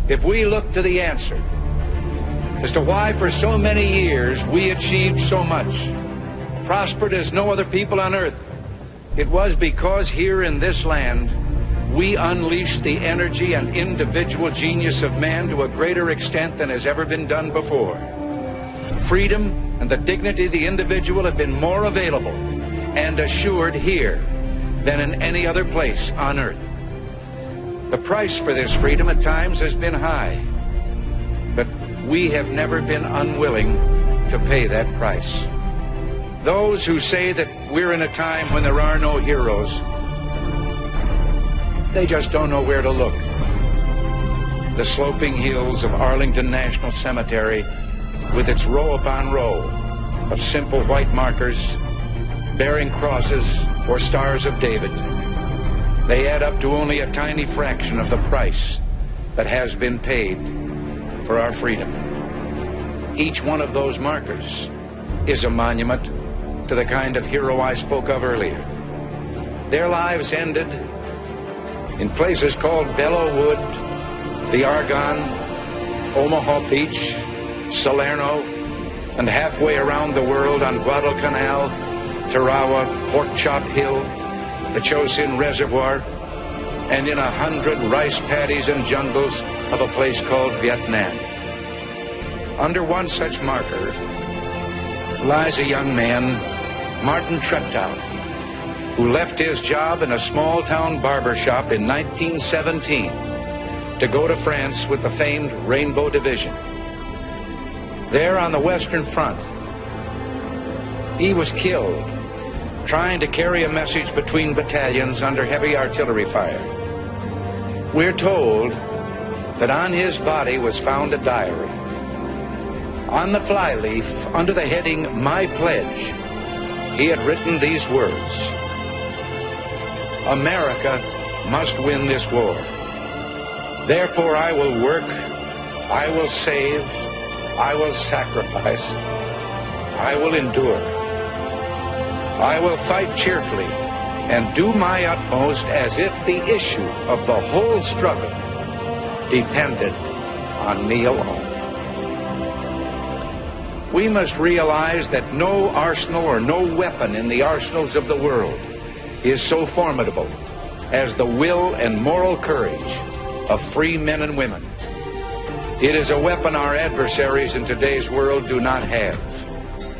if we look to the answer as to why for so many years we achieved so much, prospered as no other people on earth, it was because here in this land we unleashed the energy and individual genius of man to a greater extent than has ever been done before. Freedom and the dignity of the individual have been more available and assured here than in any other place on earth. The price for this freedom at times has been high, but we have never been unwilling to pay that price. Those who say that we're in a time when there are no heroes, they just don't know where to look. The sloping hills of Arlington National Cemetery, with its row upon row of simple white markers bearing crosses or stars of David, they add up to only a tiny fraction of the price that has been paid for our freedom. Each one of those markers is a monument to the kind of hero I spoke of earlier. Their lives ended in places called Belleau Wood, the Argonne, Omaha Beach, Salerno, and halfway around the world on Guadalcanal, Tarawa, Pork Chop Hill, the Chosin Reservoir, and in 100 rice paddies and jungles of a place called Vietnam. Under one such marker lies a young man, Martin Treptow, who left his job in a small-town barber shop in 1917 to go to France with the famed Rainbow Division. There on the Western Front, he was killed trying to carry a message between battalions under heavy artillery fire. We're told that on his body was found a diary. On the flyleaf, under the heading, My Pledge, he had written these words: America must win this war. Therefore I will work, I will save, I will sacrifice, I will endure. I will fight cheerfully and do my utmost as if the issue of the whole struggle depended on me alone. We must realize that no arsenal or no weapon in the arsenals of the world is so formidable as the will and moral courage of free men and women. It is a weapon our adversaries in today's world do not have.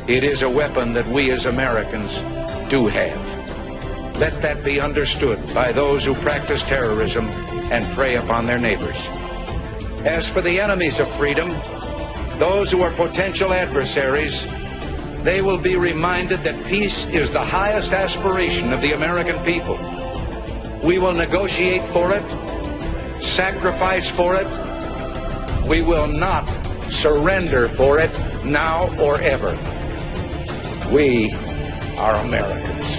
It is a weapon that we as Americans do have. Let that be understood by those who practice terrorism and prey upon their neighbors. As for the enemies of freedom, those who are potential adversaries, they will be reminded that peace is the highest aspiration of the American people. We will negotiate for it, sacrifice for it. We will not surrender for it now or ever. We are Americans.